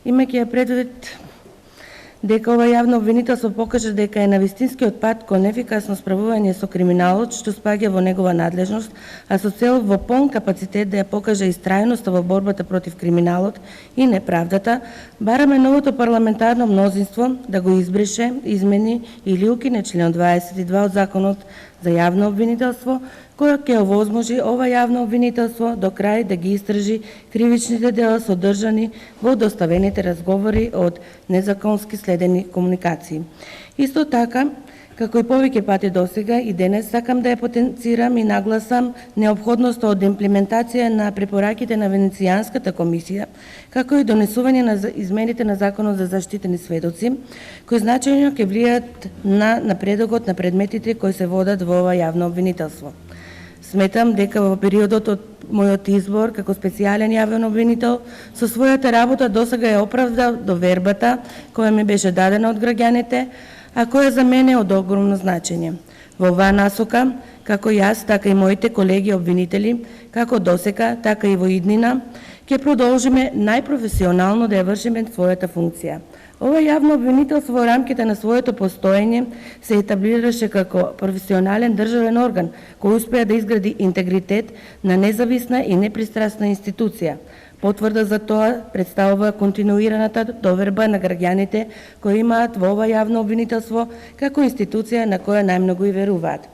имајќи ја предвид дека ова јавно обвинителство покажа дека е на вистинскиот пат кон ефикасно справување со криминалот што спаѓа во негова надлежност, а со цел во полн капацитет да ја покаже истрајноста во борбата против криминалот и неправдата, бараме новото парламентарно мнозинство да го избрише, измени или укине член 22 од Законот за јавно обвинителство, која ќе овозможи ова јавно обвинителство до крај да ги истражи кривичните дела содржани во доставените разговори од незаконски следени комуникации. Исто така, како и повеќе пати досега, и денес сакам да ја потенцирам и нагласам неопходноста од имплементација на препораките на Венецијанската комисија, како и донесување на измените на Законот за заштитени сведоци, кои значајно ќе влијат на напредокот на предметите кои се водат во ова јавно обвинителство. Сметам дека во периодот од мојот избор како специјален јавен обвинител со својата работа досега ја оправдав довербата која ми беше дадена од граѓаните, а која за мене е од огромно значење. Во оваа насока, како јас, така и моите колеги обвинители, како досека, така и во иднина, ќе продолжиме најпрофесионално да ја вршиме својата функција. Ова јавно обвинителство во рамките на своето постоење се етаблираше како професионален државен орган кој успеа да изгради интегритет на независна и непристрасна институција. Потврда за тоа представува континуираната доверба на граѓаните кои имаат во ова јавно обвинителство како институција на која најмногу и веруваат.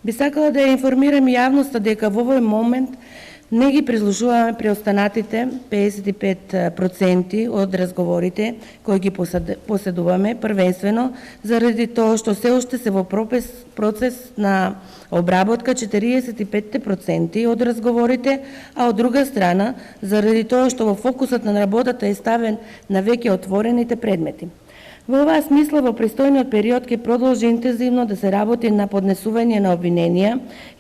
Би сакала да ја информирам јавноста дека во овој момент не ги прислушуваме преостанатите 55% од разговорите кои ги поседуваме, првенствено заради тоа што се уште се во процес на обработка 45% од разговорите, а од друга страна заради тоа што во фокусот на работата е ставен на веќе отворените предмети. Во оваа смисла, во престојниот период ќе продолжи интензивно да се работи на поднесување на обвиненија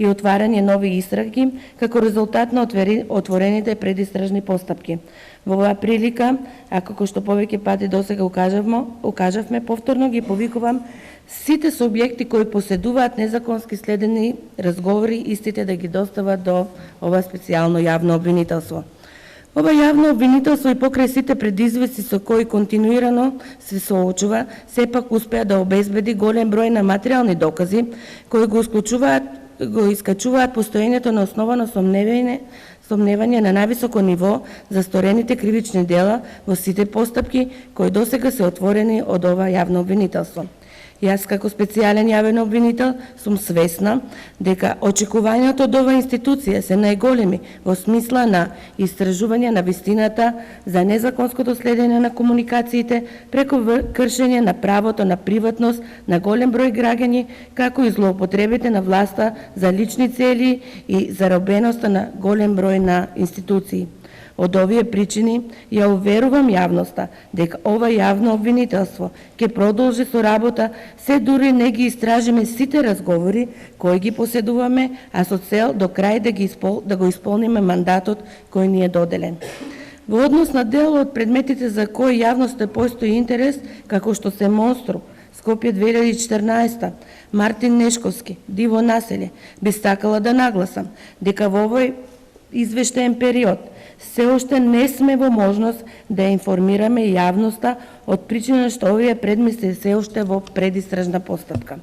и отварање нови истраги како резултат на отворените предистражни постапки. Во оваа прилика, а како што повеќе пати досега укажавме, повторно ги повикувам сите субјекти кои поседуваат незаконски следени разговори, истите да ги достават до ова специјално јавно обвинителство. Ова јавно обвинителство и покрај сите предизвици со кои континуирано се соочува, сепак успеа да обезбеди голем број на материјални докази кои го искачуваат постоењето на основано сомневање на највисоко ниво за сторените кривични дела во сите постапки кои досега се отворени од ова јавно обвинителство. Јас како специјален јавен обвинител сум свесна дека очекувањата од оваа институција се најголеми во смисла на истражување на вистината за незаконското следење на комуникациите преку кршење на правото на приватност на голем број граѓани, како и злоупотребите на власта за лични цели и заробеноста на голем број на институции. Од овие причини ја уверувам јавноста дека ова јавно обвинителство ќе продолжи со работа се дури не ги истражиме сите разговори кои ги поседуваме, а со цел до крај да го исполниме мандатот кој ни е доделен. Во однос на дел од предметите за кои јавноста постои интерес, како што се Монстру, Скопје 2014, Мартин Нешковски, Диво населје, би сакала да нагласам дека во овој извештаен период се уште не сме во можност да информираме јавноста од причина што овие предмети се уште во предистражна постапка.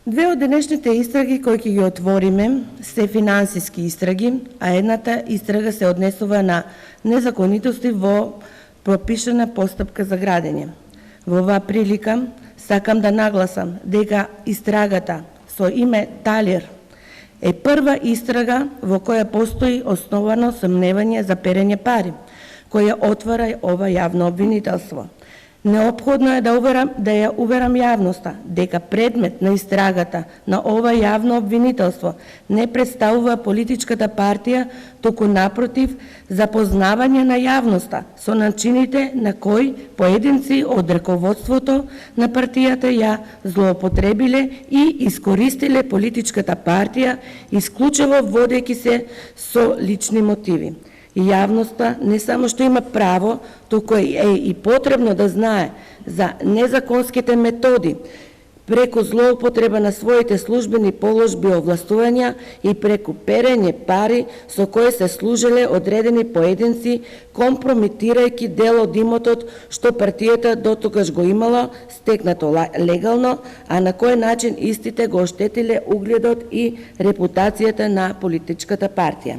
Две од денешните истраги кои ќе ги отвориме се финансиски истраги, а едната истрага се однесува на незаконитости во пропишана постапка за градење. Во оваа прилика сакам да нагласам дека истрагата со име Талир е прва истрага во која постои основано сомневање за перење пари, која отвара ова јавно обвинителство. Неопходно е да ја уверам јавноста дека предмет на истрагата на ова јавно обвинителство не представува политичката партија, туку напротив запознавање на јавноста со начините на кои поединци од раководството на партијата ја злоупотребиле и искористиле политичката партија, исклучиво водејќи се со лични мотиви. И јавноста не само што има право, туку е и потребно да знае за незаконските методи преку злоупотреба на своите службени положби и овластувања и преку перење пари со кои се служеле одредени поединци, компрометирајќи дел од имотот што партијата дотогаш го имала стекнато легално, а на кој начин истите го оштетиле угледот и репутацијата на политичката партија.